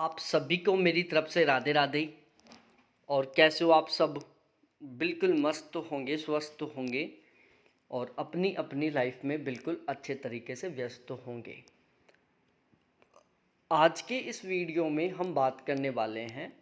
आप सभी को मेरी तरफ से राधे राधे। और कैसे हो आप सब? बिल्कुल मस्त होंगे, स्वस्थ होंगे और अपनी अपनी लाइफ में बिल्कुल अच्छे तरीके से व्यस्त होंगे। आज के इस वीडियो में हम बात करने वाले हैं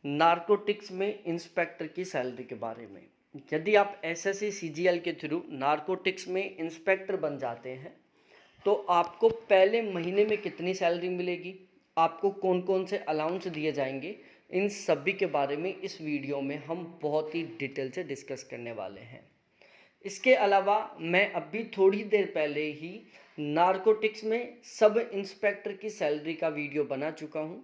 नारकोटिक्स में इंस्पेक्टर की सैलरी के बारे में। यदि आप एसएससी सीजीएल के थ्रू नारकोटिक्स में इंस्पेक्टर बन जाते हैं तो आपको पहले महीने में कितनी सैलरी मिलेगी, आपको कौन कौन से अलाउंस दिए जाएंगे, इन सभी के बारे में इस वीडियो में हम बहुत ही डिटेल से डिस्कस करने वाले हैं। इसके अलावा मैं अभी थोड़ी देर पहले ही नारकोटिक्स में सब इंस्पेक्टर की सैलरी का वीडियो बना चुका हूं।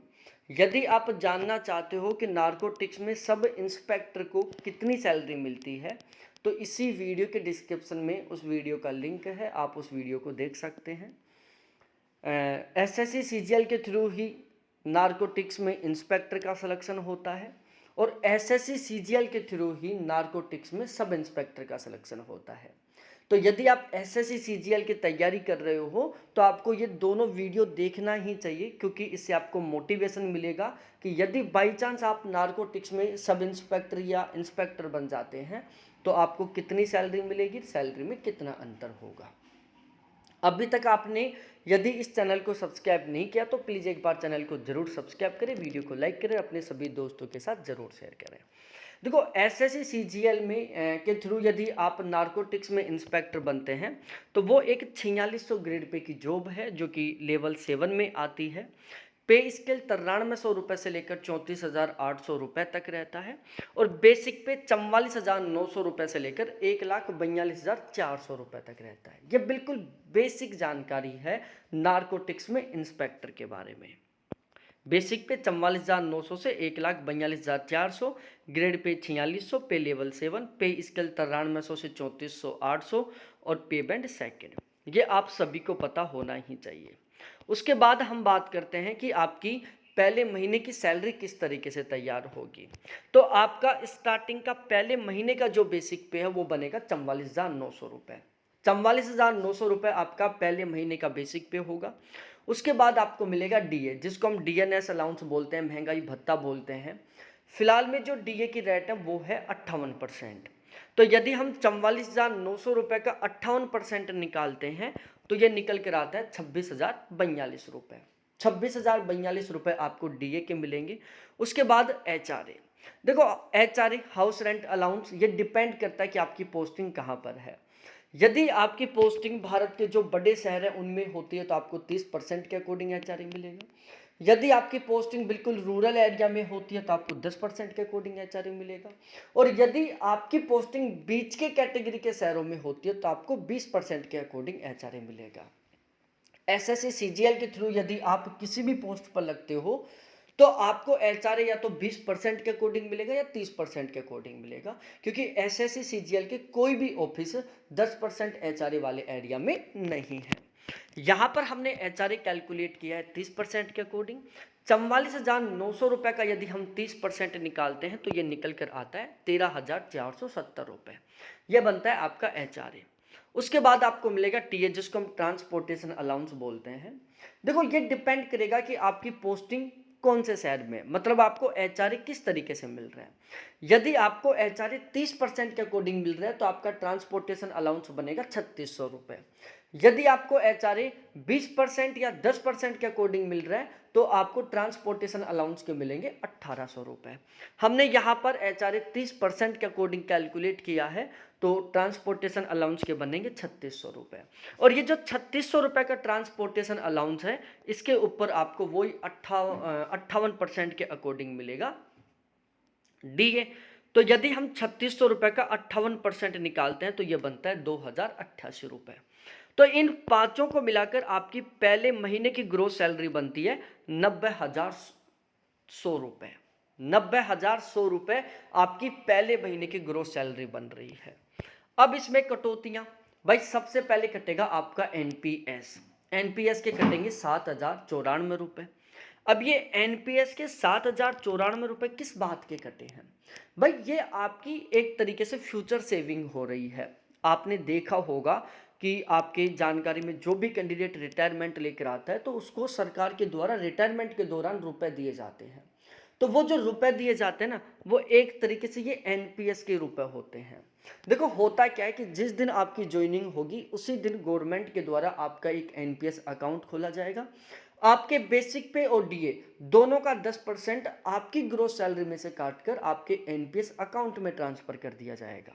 यदि आप जानना चाहते हो कि नारकोटिक्स में सब इंस्पेक्टर को कितनी सैलरी मिलती है तो इसी वीडियो के डिस्क्रिप्शन में उस वीडियो का लिंक है, आप उस वीडियो को देख सकते हैं। एसएससी सीजीएल के थ्रू ही नारकोटिक्स में इंस्पेक्टर का सिलेक्शन होता है और एसएससी सीजीएल के थ्रू ही नारकोटिक्स में सब इंस्पेक्टर का सिलेक्शन होता है। तो यदि आप एसएससी सीजीएल की तैयारी कर रहे हो तो आपको ये दोनों वीडियो देखना ही चाहिए, क्योंकि इससे आपको मोटिवेशन मिलेगा कि यदि बाई चांस आप नारकोटिक्स में सब इंस्पेक्टर या इंस्पेक्टर बन जाते हैं तो आपको कितनी सैलरी मिलेगी, सैलरी में कितना अंतर होगा। अभी तक आपने यदि इस चैनल को सब्सक्राइब नहीं किया तो प्लीज़ एक बार चैनल को जरूर सब्सक्राइब करें, वीडियो को लाइक करें, अपने सभी दोस्तों के साथ जरूर शेयर करें। देखो, एसएससी सीजीएल में के थ्रू यदि आप नारकोटिक्स में इंस्पेक्टर बनते हैं तो वो एक 4600 ग्रेड पे की जॉब है जो कि लेवल 7 में आती है। पे स्केल 9300 रुपये से लेकर 34,800 रुपये तक रहता है और बेसिक पे 44,900 रुपये से लेकर 1,42,400 रुपये तक रहता है। ये बिल्कुल बेसिक जानकारी है नारकोटिक्स में इंस्पेक्टर के बारे में। बेसिक पे 44,900 से 1,42,400, ग्रेड पे 4600, पे लेवल 7, पे स्केल 9300 से 34,800 और पे बैंड सेकेंड। ये आप सभी को पता होना ही चाहिए। उसके बाद हम बात करते हैं कि आपकी पहले महीने की सैलरी किस तरीके से तैयार होगी। तो आपका स्टार्टिंग का पहले महीने का जो बेसिक पे है वो बनेगा 44,900 रुपये। 44,900 रुपये आपका पहले महीने का बेसिक पे होगा। उसके बाद आपको मिलेगा डीए, जिसको हम डीएनएस अलाउंस बोलते हैं, महंगाई भत्ता बोलते हैं। फिलहाल में जो डीए की रेट है वो है 58%। तो यदि हम 44,900 रुपये का 58% निकालते हैं तो ये निकल कर आता है 26,042 रुपये। 26,042 रुपये आपको डीए के मिलेंगे। उसके बाद एचआरए, देखो एचआरए हाउस रेंट अलाउंस, ये डिपेंड करता है कि आपकी पोस्टिंग कहाँ पर है। यदि आपकी पोस्टिंग भारत के जो बड़े शहर हैं उनमें होती है तो आपको 30% के अकॉर्डिंग एचआरए मिलेगा। यदि आपकी पोस्टिंग बिल्कुल रूरल एरिया में होती है तो आपको 10% के अकॉर्डिंग एचआरए मिलेगा। और यदि आपकी पोस्टिंग बीच के कैटेगरी के शहरों में होती है तो आपको 20% के अकॉर्डिंग एचआरए मिलेगा। एसएससी सीजीएल के थ्रू यदि आप किसी भी पोस्ट पर लगते हो तो आपको एचआरए या तो 20% के अकॉर्डिंग मिलेगा या 30% के अकॉर्डिंग मिलेगा, क्योंकि एसएससी सीजीएल के कोई भी ऑफिस 10% एचआरए वाले एरिया में नहीं है। यहाँ पर हमने एचआरए कैलकुलेट किया है 30% के अकॉर्डिंग। 44,900 रुपये का यदि हम 30% निकालते हैं तो ये निकल कर आता है 13,470 रुपये। यह बनता है आपका एचआरए। उसके बाद आपको मिलेगा टीए, जिसको हम ट्रांसपोर्टेशन अलाउंस बोलते हैं। देखो, ये डिपेंड करेगा कि आपकी पोस्टिंग कौन से शहर में, मतलब आपको एचआरए किस तरीके से मिल रहा है। यदि आपको एचआरए 30% के अकॉर्डिंग मिल रहा है तो आपका ट्रांसपोर्टेशन अलाउंस बनेगा 3600 रुपये। यदि आपको एचआरए 20% या 10% के अकॉर्डिंग मिल रहा है तो आपको ट्रांसपोर्टेशन अलाउंस के मिलेंगे 1800 रुपये। हमने यहाँ पर एचआरए 30% के अकॉर्डिंग कैलकुलेट किया है तो ट्रांसपोर्टेशन अलाउंस के बनेंगे 3600 रुपये। और ये जो 3600 रुपये का ट्रांसपोर्टेशन अलाउंस है इसके ऊपर आपको वही 58% के अकॉर्डिंग मिलेगा डीए। तो यदि हम 3600 रुपये का 58% निकालते हैं तो ये बनता है 2,088 रुपये। तो इन पांचों को मिलाकर आपकी पहले महीने की ग्रोस सैलरी बनती है 90,100 रुपये। 90,100 रुपये आपकी पहले महीने की ग्रोस सैलरी बन रही है। अब इसमें कटौतियां, भाई सबसे पहले कटेगा आपका एनपीएस। एनपीएस के कटेंगे 7,094 रुपये। अब ये एनपीएस के 7,094 रुपये किस बात के कटे हैं भाई? ये आपकी एक तरीके से फ्यूचर सेविंग हो रही है। आपने देखा होगा कि आपके जानकारी में जो भी कैंडिडेट रिटायरमेंट लेकर आता है तो उसको सरकार के द्वारा रिटायरमेंट के दौरान रुपए दिए जाते हैं। तो वो जो रुपए दिए जाते हैं ना, वो एक तरीके से ये एनपीएस के रुपए होते हैं। देखो होता क्या है कि जिस दिन आपकी ज्वाइनिंग होगी उसी दिन गवर्नमेंट के द्वारा आपका एक एनपीएस अकाउंट खोला जाएगा। आपके बेसिक पे और डीए दोनों का 10% आपकी ग्रोस सैलरी में से काटकर आपके एनपीएस अकाउंट में ट्रांसफर कर दिया जाएगा।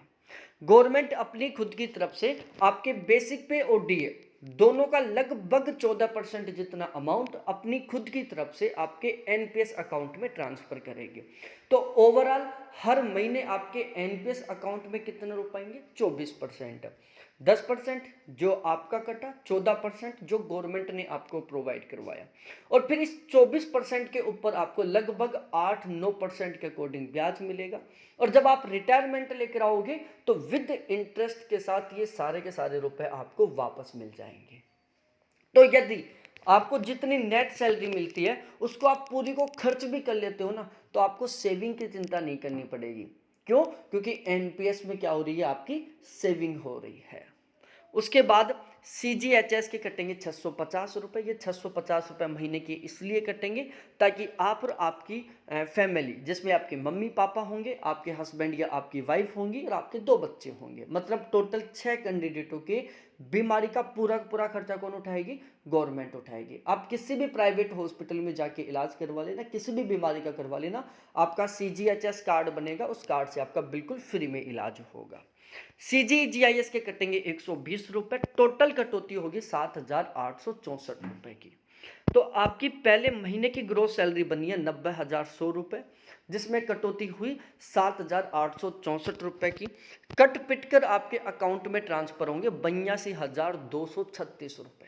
गवर्नमेंट अपनी खुद की तरफ से आपके बेसिक पे और डीए दोनों का लगभग 14% जितना अमाउंट अपनी खुद की तरफ से आपके एनपीएस अकाउंट में ट्रांसफर करेंगे। तो ओवरऑल हर महीने आपके एनपीएस अकाउंट में कितने रुपए आएंगे? 24%। 10% जो आपका कटा, 14% जो गवर्नमेंट ने आपको प्रोवाइड करवाया, और फिर इस 24% के ऊपर आपको लगभग 8-9% के अकॉर्डिंग ब्याज मिलेगा। और जब आप रिटायरमेंट लेकर आओगे तो विद इंटरेस्ट के साथ ये सारे के सारे रुपए आपको वापस मिल जाएंगे। तो यदि आपको जितनी नेट सैलरी मिलती है उसको आप पूरी को खर्च भी कर लेते हो ना, तो आपको सेविंग की चिंता नहीं करनी पड़ेगी। क्यों? क्योंकि एनपीएस में क्या हो रही है? आपकी सेविंग हो रही है। उसके बाद सीजीएचएस के कटेंगे 650 रुपये। ये 650 रुपये महीने की इसलिए कटेंगे ताकि आप और आपकी फैमिली, जिसमें आपके मम्मी पापा होंगे, आपके हस्बैंड या आपकी वाइफ होंगी और आपके 2 बच्चे होंगे, मतलब टोटल 6 कैंडिडेटों के बीमारी का पूरा खर्चा कौन उठाएगी? गवर्नमेंट उठाएगी। आप किसी भी प्राइवेट हॉस्पिटल में जाके इलाज करवा लेना, किसी भी बीमारी का करवा लेना, आपका सीजीएचएस कार्ड बनेगा, उस कार्ड से आपका बिल्कुल फ्री में इलाज होगा। सीजीजीआईएस के कटेंगे 120 रुपए। टोटल कटौती होगी 7,864 रुपए की। तो आपकी पहले महीने की ग्रोस सैलरी बनी है 90,100 रुपए, जिसमें कटौती हुई 7,864 रुपए की। कट पिट कर आपके अकाउंट में ट्रांसफर होंगे 82,236 रुपए।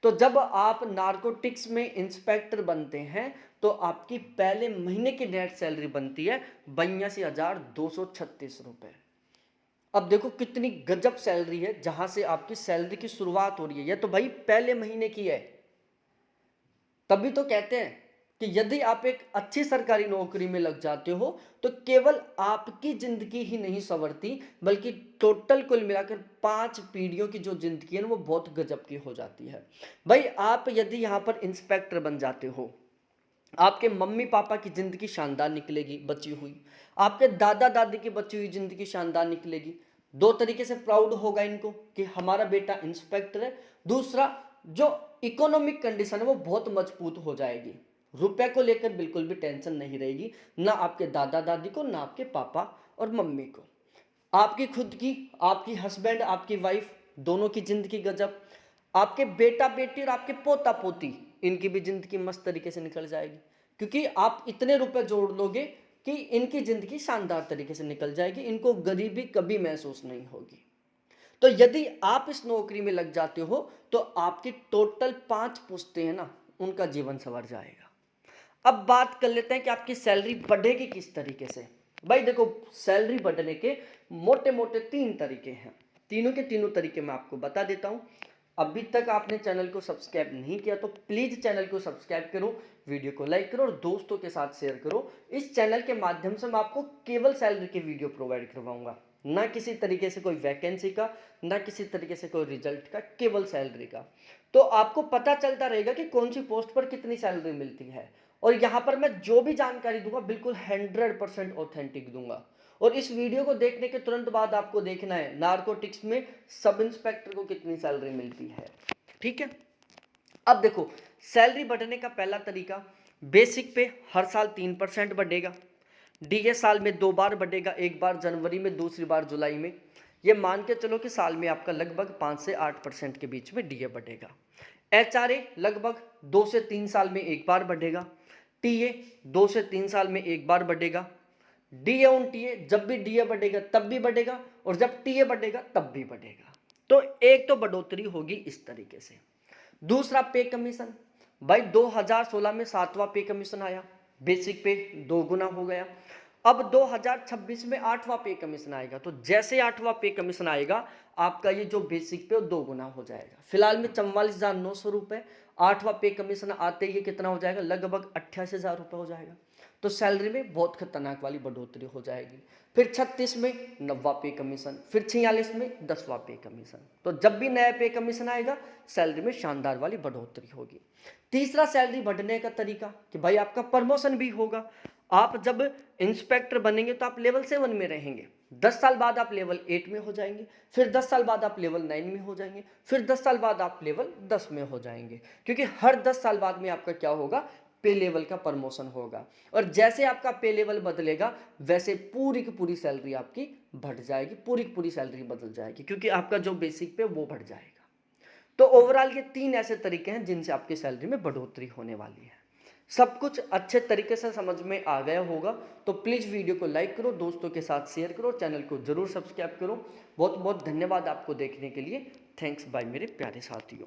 तो जब आप नार्कोटिक्स में इंस्पेक्टर बनते हैं तो आपकी पहले महीने की नेट सैलरी बनती है 82,236 रुपए। अब देखो कितनी गजब सैलरी है, जहां से आपकी सैलरी की शुरुआत हो रही है। ये तो भाई पहले महीने की है। तभी तो कहते हैं कि यदि आप एक अच्छी सरकारी नौकरी में लग जाते हो तो केवल आपकी जिंदगी ही नहीं संवरती, बल्कि टोटल कुल मिलाकर 5 पीढ़ियों की जो जिंदगी है ना, वो बहुत गजब की हो जाती है। भाई आप यदि यहाँ पर इंस्पेक्टर बन जाते हो, आपके मम्मी पापा की जिंदगी शानदार निकलेगी, बची हुई। आपके दादा दादी की बची हुई जिंदगी शानदार निकलेगी। 2 तरीके से प्राउड होगा इनको कि हमारा बेटा इंस्पेक्टर है। दूसरा, जो इकोनॉमिक कंडीशन है वो बहुत मजबूत हो जाएगी। रुपए को लेकर बिल्कुल भी टेंशन नहीं रहेगी, ना आपके दादा दादी को, ना आपके पापा और मम्मी को। आपकी खुद की, आपकी हस्बैंड, आपकी वाइफ, दोनों की जिंदगी गजब। आपके बेटा बेटी और आपके पोता पोती, इनकी भी जिंदगी मस्त तरीके से निकल जाएगी, क्योंकि आप इतने रुपए जोड़ लोगे कि इनकी जिंदगी शानदार तरीके से निकल जाएगी। इनको गरीबी कभी महसूस नहीं होगी। तो यदि आप इस नौकरी में लग जाते हो तो आपकी टोटल 5 पुश्ते हैं ना, उनका जीवन संवर जाएगा। अब बात कर लेते हैं कि आपकी सैलरी बढ़ेगी किस तरीके से। भाई देखो, सैलरी बढ़ने के मोटे मोटे 3 तरीके हैं। तीनों के तीनों तरीके मैं आपको बता देता हूं। अभी तक आपने चैनल को सब्सक्राइब नहीं किया तो प्लीज चैनल को सब्सक्राइब करो, वीडियो को लाइक करो और दोस्तों के साथ शेयर करो। इस चैनल के माध्यम से मैं आपको केवल सैलरी के वीडियो प्रोवाइड करवाऊंगा, ना किसी तरीके से कोई वैकेंसी का, ना किसी तरीके से कोई रिजल्ट का, केवल सैलरी का। तो आपको पता चलता रहेगा कि कौन सी पोस्ट पर कितनी सैलरी मिलती है। और यहाँ पर मैं जो भी जानकारी दूंगा बिल्कुल 100% ऑथेंटिक दूंगा। और इस वीडियो को देखने के तुरंत बाद आपको देखना है नार्कोटिक्स में सब इंस्पेक्टर को कितनी सैलरी मिलती है। ठीक है, अब देखो सैलरी बढ़ने का पहला तरीका, बेसिक पे हर साल 3% बढ़ेगा। डीए साल में 2 बार बढ़ेगा, एक बार जनवरी में, दूसरी बार जुलाई में। ये मान के चलो कि साल में आपका लगभग 5 से 8% के बीच में डीए बढ़ेगा। एचआरए लगभग 2 से 3 साल में एक बार बढ़ेगा। टीए 2 से 3 साल में एक बार बढ़ेगा। डीए ऑन टीए, जब भी डीए बढ़ेगा तब भी बढ़ेगा, और जब टीए बढ़ेगा तब भी बढ़ेगा। तो एक तो बढ़ोतरी होगी इस तरीके से। दूसरा, पे कमीशन। भाई 2016 में 7वां पे कमीशन आया, बेसिक पे 2 गुना हो गया। अब 2026 में 8वां पे कमीशन आएगा, तो जैसे 8वां पे कमीशन आएगा आपका ये जो बेसिक पे 2 गुना हो जाएगा। फिलहाल में 44,900 रुपए 8वां पे कमीशन आते ही कितना हो जाएगा, लगभग 88,000 रुपये हो जाएगा। तो सैलरी में बहुत खतरनाक वाली बढ़ोतरी हो जाएगी। फिर 36 में 9वां पे कमीशन, फिर 46 में 10वां पे कमीशन। तो जब भी नया पे कमीशन आएगा सैलरी में शानदार वाली बढ़ोतरी होगी। तीसरा सैलरी बढ़ने का तरीका कि भाई आपका प्रमोशन भी होगा। आप जब इंस्पेक्टर बनेंगे तो आप लेवल 7 में रहेंगे, 10 साल बाद आप लेवल 8 में हो जाएंगे, फिर 10 साल बाद आप लेवल 9 में हो जाएंगे, फिर 10 साल बाद आप लेवल 10 में हो जाएंगे, क्योंकि हर 10 साल बाद में आपका क्या होगा, पे लेवल का प्रमोशन होगा। और जैसे आपका पे लेवल बदलेगा वैसे पूरी की पूरी सैलरी आपकी बढ़ जाएगी, पूरी की पूरी सैलरी बदल जाएगी, क्योंकि आपका जो बेसिक पे वो बढ़ जाएगा। तो ओवरऑल ये 3 ऐसे तरीके हैं जिनसे आपकी सैलरी में बढ़ोतरी होने वाली है। सब कुछ अच्छे तरीके से समझ में आ गया होगा तो प्लीज़ वीडियो को लाइक करो, दोस्तों के साथ शेयर करो, चैनल को ज़रूर सब्सक्राइब करो। बहुत बहुत धन्यवाद आपको देखने के लिए। थैंक्स बाय मेरे प्यारे साथियों।